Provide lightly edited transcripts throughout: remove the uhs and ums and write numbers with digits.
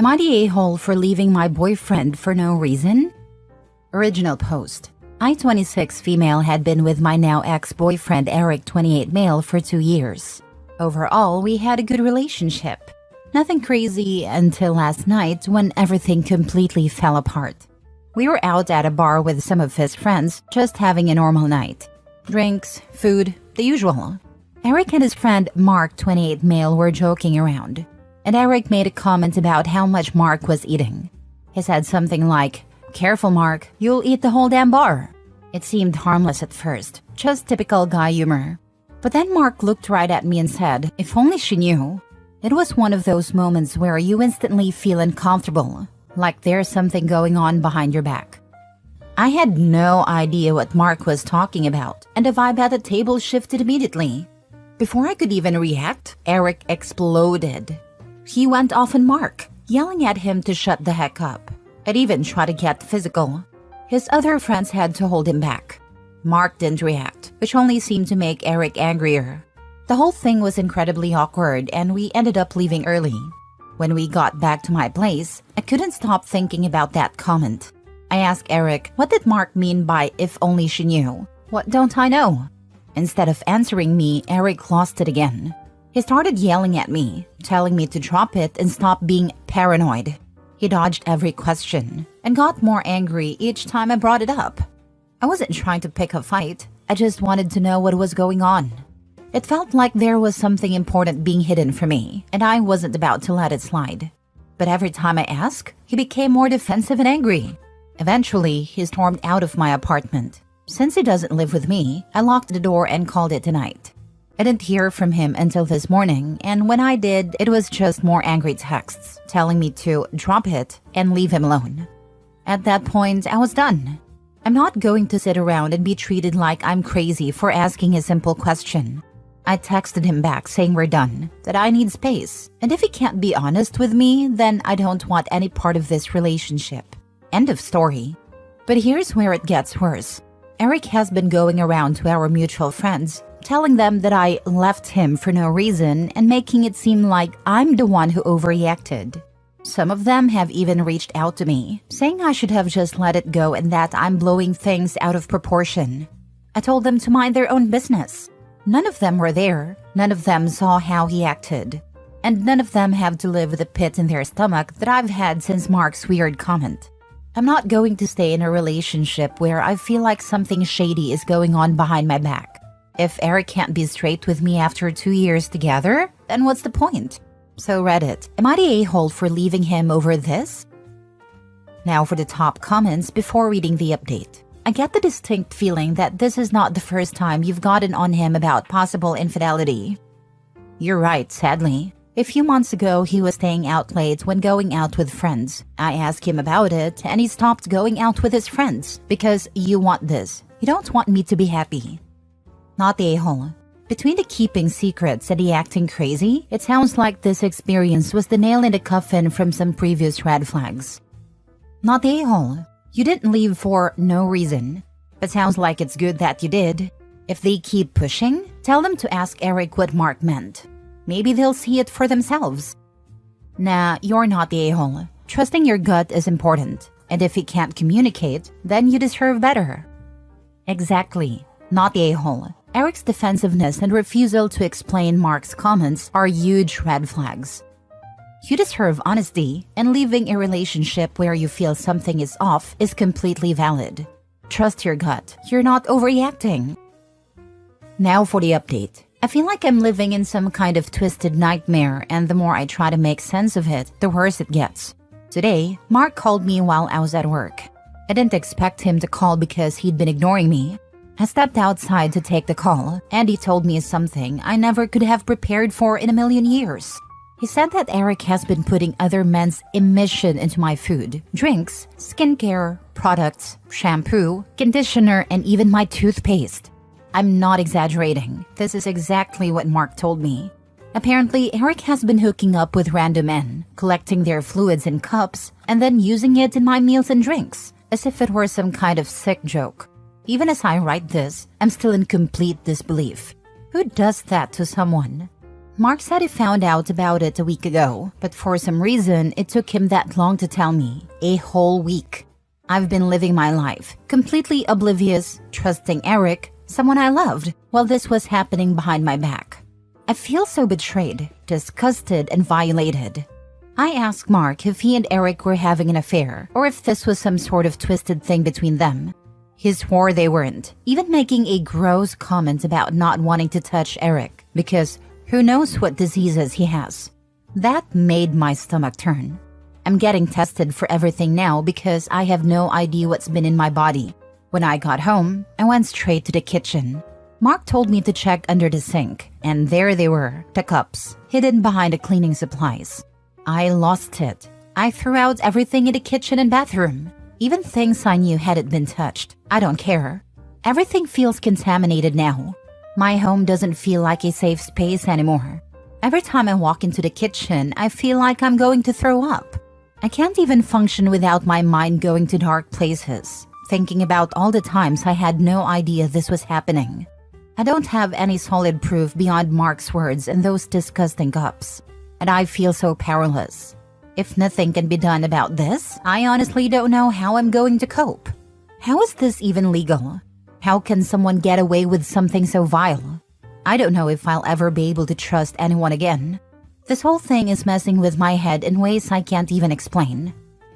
Am I the a-hole for leaving my boyfriend for no reason? Original post. I, 26 female, had been with my now ex-boyfriend Eric, 28 male, for 2 years. Overall, we had a good relationship. Nothing crazy until last night when everything completely fell apart. We were out at a bar with some of his friends, just having a normal night. Drinks, food, the usual. Eric and his friend Mark, 28 male, were joking around. And Eric made a comment about how much Mark was eating. He said something like, "Careful, Mark, you'll eat the whole damn bar." It seemed harmless at first, just typical guy humor. But then Mark looked right at me and said, "If only she knew." It was one of those moments where you instantly feel uncomfortable, like there's something going on behind your back. I had no idea what Mark was talking about, and the vibe at the table shifted immediately. Before I could even react, Eric exploded. He went off on Mark, yelling at him to shut the heck up. I'd even try to get physical. His other friends had to hold him back. Mark didn't react, which only seemed to make Eric angrier. The whole thing was incredibly awkward, and we ended up leaving early. When we got back to my place, I couldn't stop thinking about that comment. I asked Eric, what did Mark mean by "if only she knew"? What don't I know? Instead of answering me, Eric lost it again. He started yelling at me, telling me to drop it and stop being paranoid. He dodged every question and got more angry each time I brought it up. I wasn't trying to pick a fight. I just wanted to know what was going on. It felt like there was something important being hidden from me, and I wasn't about to let it slide. But every time I asked, he became more defensive and angry. Eventually, he stormed out of my apartment. Since he doesn't live with me, I locked the door and called it a night. I didn't hear from him until this morning, and when I did, it was just more angry texts telling me to drop it and leave him alone. At that point, I was done. I'm not going to sit around and be treated like I'm crazy for asking a simple question. I texted him back saying we're done, that I need space, and if he can't be honest with me, then I don't want any part of this relationship. End of story. But here's where it gets worse. Eric has been going around to our mutual friends, telling them that I left him for no reason and making it seem like I'm the one who overreacted. Some of them have even reached out to me, saying I should have just let it go and that I'm blowing things out of proportion. I told them to mind their own business. None of them were there, none of them saw how he acted, and none of them have to live with a pit in their stomach that I've had since Mark's weird comment. I'm not going to stay in a relationship where I feel like something shady is going on behind my back. If Eric can't be straight with me after 2 years together, then what's the point? So Reddit, am I the a-hole for leaving him over this? Now for the top comments before reading the update. I get the distinct feeling that this is not the first time you've gotten on him about possible infidelity. You're right, sadly. A few months ago, he was staying out late when going out with friends. I asked him about it, and he stopped going out with his friends because you want this. You don't want me to be happy. Not the a-hole. Between the keeping secrets and the acting crazy, it sounds like this experience was the nail in the coffin from some previous red flags. Not the a-hole. You didn't leave for no reason. But sounds like it's good that you did. If they keep pushing, tell them to ask Eric what Mark meant. Maybe they'll see it for themselves. Nah, you're not the a-hole. Trusting your gut is important. And if he can't communicate, then you deserve better. Exactly. Not the a-hole. Eric's defensiveness and refusal to explain Mark's comments are huge red flags. You deserve honesty, and leaving a relationship where you feel something is off is completely valid. Trust your gut. You're not overreacting. Now for the update. I feel like I'm living in some kind of twisted nightmare, and the more I try to make sense of it, the worse it gets. Today, Mark called me while I was at work. I didn't expect him to call because he'd been ignoring me. I stepped outside to take the call, and he told me something I never could have prepared for in a million years. He said that Eric has been putting other men's emission into my food, drinks, skincare, products, shampoo, conditioner, and even my toothpaste. I'm not exaggerating. This is exactly what Mark told me. Apparently, Eric has been hooking up with random men, collecting their fluids in cups, and then using it in my meals and drinks, as if it were some kind of sick joke. Even as I write this, I'm still in complete disbelief. Who does that to someone? Mark said he found out about it a week ago, but for some reason, it took him that long to tell me. A whole week. I've been living my life, completely oblivious, trusting Eric, someone I loved, while this was happening behind my back. I feel so betrayed, disgusted, and violated. I asked Mark if he and Eric were having an affair, or if this was some sort of twisted thing between them. He swore they weren't, even making a gross comment about not wanting to touch Eric, because who knows what diseases he has. That made my stomach turn. I'm getting tested for everything now because I have no idea what's been in my body. When I got home, I went straight to the kitchen. Mark told me to check under the sink, and there they were, the cups, hidden behind the cleaning supplies. I lost it. I threw out everything in the kitchen and bathroom, even things I knew hadn't been touched. I don't care. Everything feels contaminated now. My home doesn't feel like a safe space anymore. Every time I walk into the kitchen, I feel like I'm going to throw up. I can't even function without my mind going to dark places, thinking about all the times I had no idea this was happening. I don't have any solid proof beyond Mark's words and those disgusting cups, and I feel so powerless. If nothing can be done about this, I honestly don't know how I'm going to cope. How is this even legal? How can someone get away with something so vile? I don't know if I'll ever be able to trust anyone again. This whole thing is messing with my head in ways I can't even explain.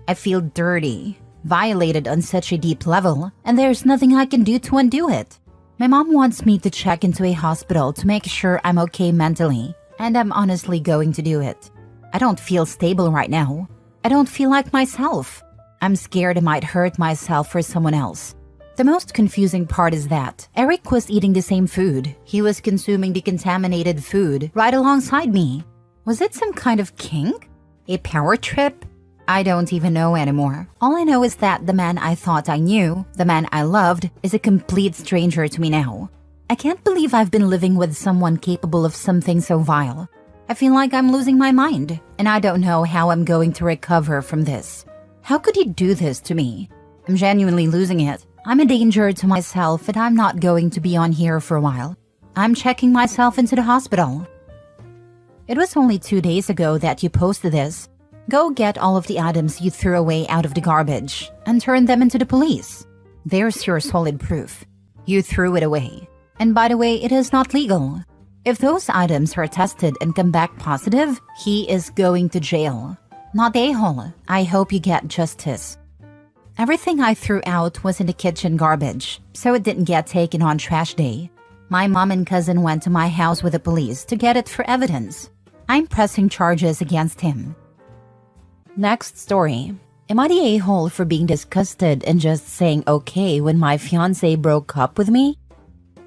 I feel dirty, violated on such a deep level, and there's nothing I can do to undo it. My mom wants me to check into a hospital to make sure I'm okay mentally, and I'm honestly going to do it. I don't feel stable right now. I don't feel like myself. I'm scared I might hurt myself or someone else. The most confusing part is that Eric was eating the same food. He was consuming the contaminated food right alongside me. Was it some kind of kink? A power trip? I don't even know anymore. All I know is that the man I thought I knew, the man I loved, is a complete stranger to me now. I can't believe I've been living with someone capable of something so vile. I feel like I'm losing my mind, and I don't know how I'm going to recover from this. How could he do this to me? I'm genuinely losing it. I'm a danger to myself, and I'm not going to be on here for a while. I'm checking myself into the hospital. It was only 2 days ago that you posted this. Go get all of the items you threw away out of the garbage and turn them into the police. There's your solid proof. You threw it away. And by the way, it is not legal. If those items are tested and come back positive, he is going to jail. Not a-hole. I hope you get justice. Everything I threw out was in the kitchen garbage, so it didn't get taken on trash day. My mom and cousin went to my house with the police to get it for evidence. I'm pressing charges against him. Next story. Am I the a-hole for being disgusted and just saying okay when my fiancé broke up with me?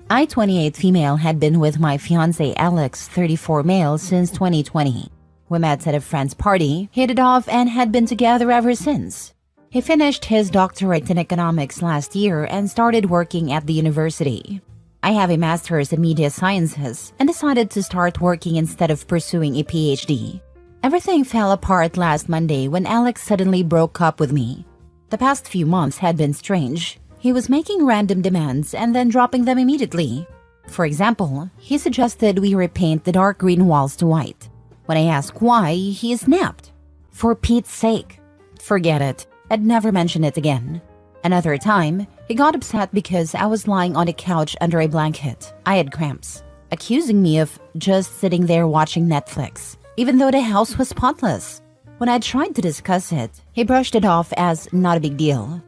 I, 28 female, had been with my fiancé Alex, 34 male, since 2020. We met at a friend's party, hit it off, and had been together ever since. He finished his doctorate in economics last year and started working at the university. I have a master's in media sciences and decided to start working instead of pursuing a PhD. Everything fell apart last Monday when Alex suddenly broke up with me. The past few months had been strange. He was making random demands and then dropping them immediately. For example, he suggested we repaint the dark green walls to white. When I asked why, he snapped. For Pete's sake. Forget it. I'd never mention it again. Another time, he got upset because I was lying on a couch under a blanket. I had cramps, accusing me of just sitting there watching Netflix, even though the house was spotless. When I tried to discuss it, he brushed it off as not a big deal.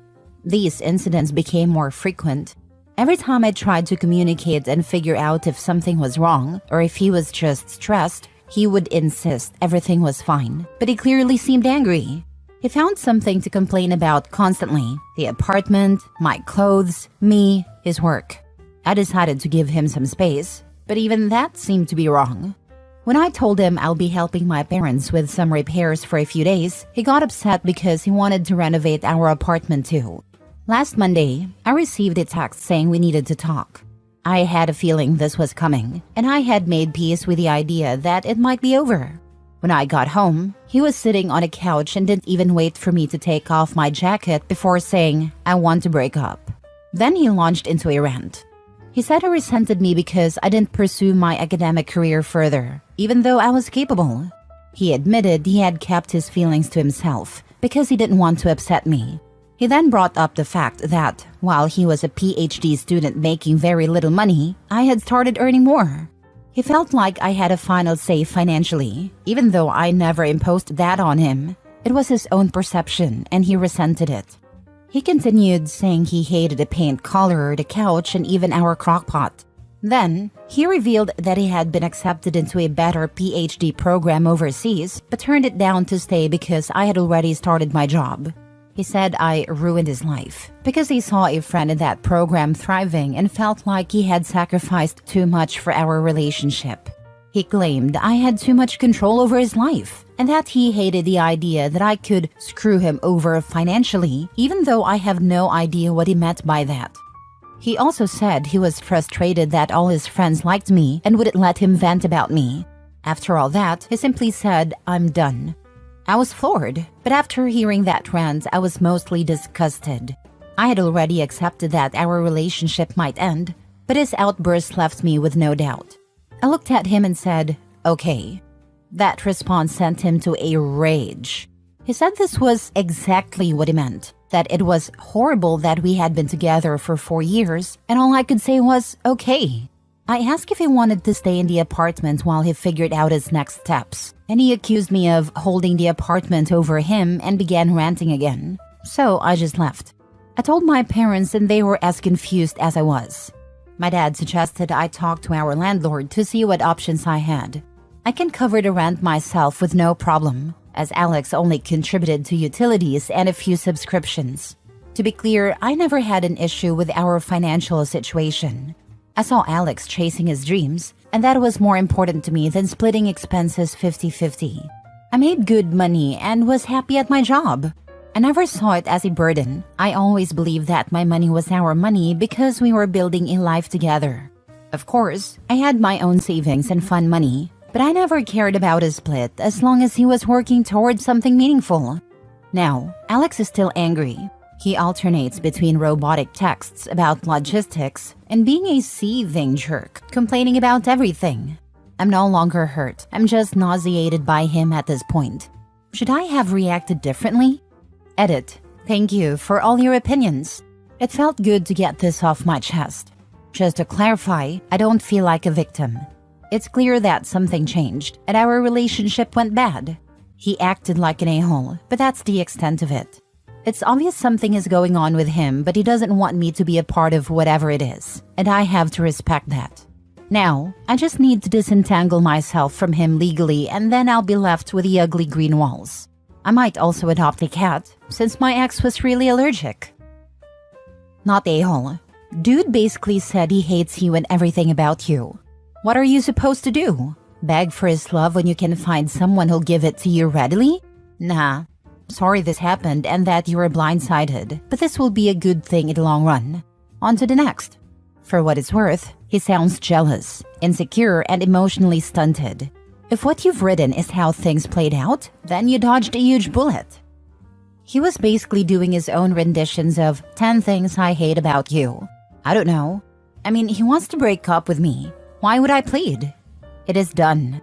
These incidents became more frequent. Every time I tried to communicate and figure out if something was wrong or if he was just stressed, he would insist everything was fine, but he clearly seemed angry. He found something to complain about constantly: the apartment, my clothes, me, his work. I decided to give him some space, but even that seemed to be wrong. When I told him I'll be helping my parents with some repairs for a few days, he got upset because he wanted to renovate our apartment too. Last Monday, I received a text saying we needed to talk. I had a feeling this was coming, and I had made peace with the idea that it might be over. When I got home, he was sitting on a couch and didn't even wait for me to take off my jacket before saying, "I want to break up." Then he launched into a rant. He said he resented me because I didn't pursue my academic career further, even though I was capable. He admitted he had kept his feelings to himself because he didn't want to upset me. He then brought up the fact that, while he was a PhD student making very little money, I had started earning more. He felt like I had a final say financially, even though I never imposed that on him. It was his own perception, and he resented it. He continued saying he hated the paint color, the couch, and even our crockpot. Then, he revealed that he had been accepted into a better PhD program overseas, but turned it down to stay because I had already started my job. He said I ruined his life because he saw a friend in that program thriving and felt like he had sacrificed too much for our relationship. He claimed I had too much control over his life and that he hated the idea that I could screw him over financially, even though I have no idea what he meant by that. He also said he was frustrated that all his friends liked me and wouldn't let him vent about me. After all that, he simply said, "I'm done." I was floored, but after hearing that rant, I was mostly disgusted. I had already accepted that our relationship might end, but his outburst left me with no doubt. I looked at him and said, "Okay." That response sent him to a rage. He said this was exactly what he meant, that it was horrible that we had been together for 4 years, and all I could say was, "Okay." I asked if he wanted to stay in the apartment while he figured out his next steps, and he accused me of holding the apartment over him and began ranting again. So I just left. I told my parents and they were as confused as I was. My dad suggested I talk to our landlord to see what options I had. I can cover the rent myself with no problem, as Alex only contributed to utilities and a few subscriptions. To be clear, I never had an issue with our financial situation. I saw Alex chasing his dreams, and that was more important to me than splitting expenses 50-50. I made good money and was happy at my job. I never saw it as a burden. I always believed that my money was our money because we were building a life together. Of course, I had my own savings and fun money, but I never cared about a split as long as he was working towards something meaningful. Now, Alex is still angry. He alternates between robotic texts about logistics and being a seething jerk, complaining about everything. I'm no longer hurt. I'm just nauseated by him at this point. Should I have reacted differently? Edit. Thank you for all your opinions. It felt good to get this off my chest. Just to clarify, I don't feel like a victim. It's clear that something changed and our relationship went bad. He acted like an a-hole, but that's the extent of it. It's obvious something is going on with him, but he doesn't want me to be a part of whatever it is, and I have to respect that. Now, I just need to disentangle myself from him legally, and then I'll be left with the ugly green walls. I might also adopt a cat, since my ex was really allergic. Not a-hole. Dude basically said he hates you and everything about you. What are you supposed to do? Beg for his love when you can find someone who'll give it to you readily? Nah. Sorry this happened and that you were blindsided, but this will be a good thing in the long run. On to the next. For what it's worth, he sounds jealous, insecure, and emotionally stunted. If what you've written is how things played out, then you dodged a huge bullet. He was basically doing his own renditions of 10 things I hate about you. I don't know. I mean, he wants to break up with me. Why would I plead? It is done.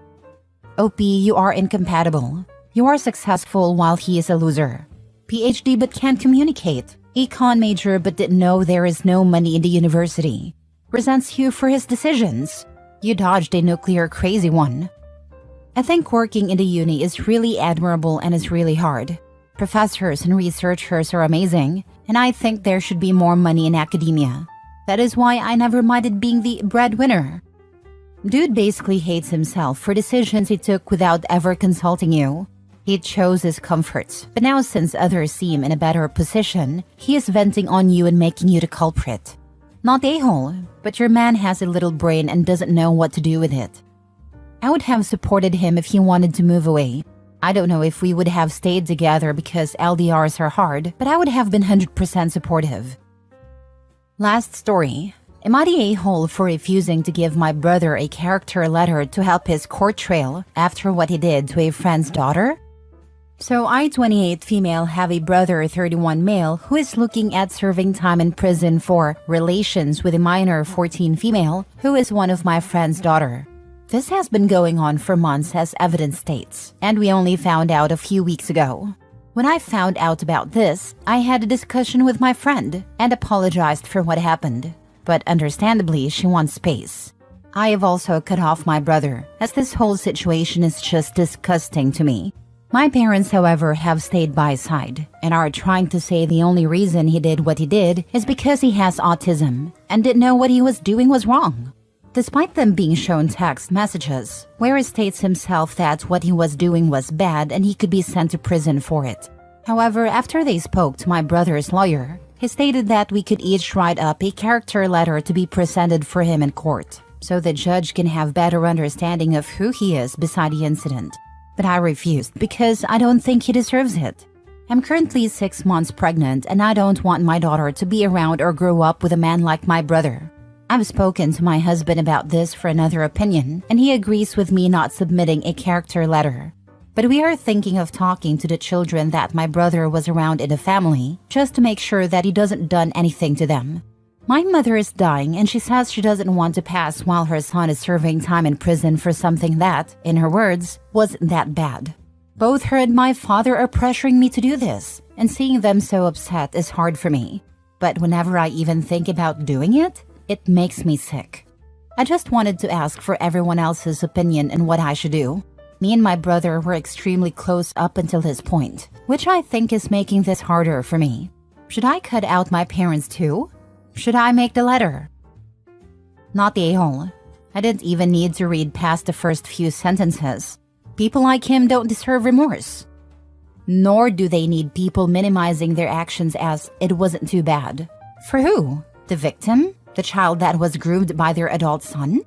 OP, you are incompatible. You are successful while he is a loser. PhD but can't communicate. Econ major but didn't know there is no money in the university. Resents you for his decisions. You dodged a nuclear crazy one. I think working in the uni is really admirable and is really hard. Professors and researchers are amazing, and I think there should be more money in academia. That is why I never minded being the breadwinner. Dude basically hates himself for decisions he took without ever consulting you. He chose his comforts, but now since others seem in a better position, he is venting on you and making you the culprit. Not a-hole, but your man has a little brain and doesn't know what to do with it. I would have supported him if he wanted to move away. I don't know if we would have stayed together because LDRs are hard, but I would have been 100% supportive. Last story. Am I the a-hole for refusing to give my brother a character letter to help his court trail after what he did to a friend's daughter? So I, 28 female, have a brother, 31 male, who is looking at serving time in prison for relations with a minor, 14 female, who is one of my friend's daughter. This has been going on for months as evidence states, and we only found out a few weeks ago. When I found out about this, I had a discussion with my friend and apologized for what happened. But understandably, she wants space. I have also cut off my brother, as this whole situation is just disgusting to me. My parents, however, have stayed by his side and are trying to say the only reason he did what he did is because he has autism and didn't know what he was doing was wrong. Despite them being shown text messages where he states himself that what he was doing was bad and he could be sent to prison for it. However, after they spoke to my brother's lawyer, he stated that we could each write up a character letter to be presented for him in court, so the judge can have better understanding of who he is beside the incident. But I refused because I don't think he deserves it. I'm currently 6 months pregnant and I don't want my daughter to be around or grow up with a man like my brother. I've spoken to my husband about this for another opinion and he agrees with me not submitting a character letter. But we are thinking of talking to the children that my brother was around in the family just to make sure that he doesn't done anything to them. My mother is dying and she says she doesn't want to pass while her son is serving time in prison for something that, in her words, wasn't that bad. Both her and my father are pressuring me to do this, and seeing them so upset is hard for me. But whenever I even think about doing it, it makes me sick. I just wanted to ask for everyone else's opinion on what I should do. Me and my brother were extremely close up until this point, which I think is making this harder for me. Should I cut out my parents too? Should I make the letter? Not the a-hole. I didn't even need to read past the first few sentences. People like him don't deserve remorse. Nor do they need people minimizing their actions as it wasn't too bad. For who? The victim? The child that was groomed by their adult son?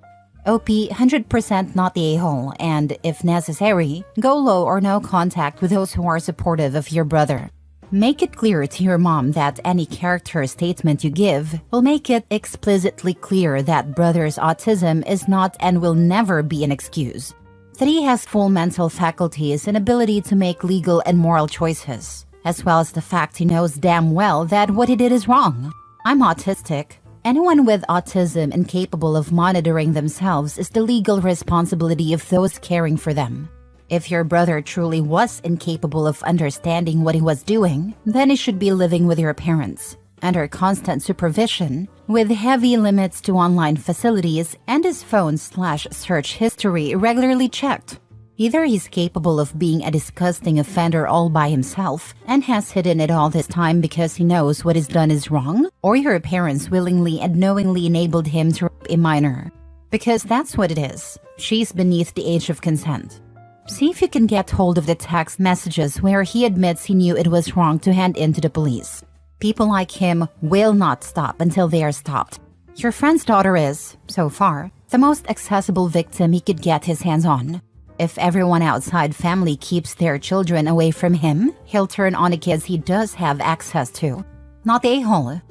OP, 100% not the a-hole, and if necessary, go low or no contact with those who are supportive of your brother. Make it clear to your mom that any character statement you give will make it explicitly clear that brother's autism is not and will never be an excuse. That he has full mental faculties and ability to make legal and moral choices, as well as the fact he knows damn well that what he did is wrong. I'm autistic. Anyone with autism incapable of monitoring themselves is the legal responsibility of those caring for them. If your brother truly was incapable of understanding what he was doing, then he should be living with your parents, under constant supervision, with heavy limits to online facilities and his phone/search history regularly checked. Either he's capable of being a disgusting offender all by himself and has hidden it all this time because he knows what he's done is wrong, or your parents willingly and knowingly enabled him to rape a minor. Because that's what it is. She's beneath the age of consent. See if you can get hold of the text messages where he admits he knew it was wrong to hand in to the police. People like him will not stop until they are stopped. Your friend's daughter is, so far, the most accessible victim he could get his hands on. If everyone outside family keeps their children away from him, he'll turn on the kids he does have access to. Not the a-hole.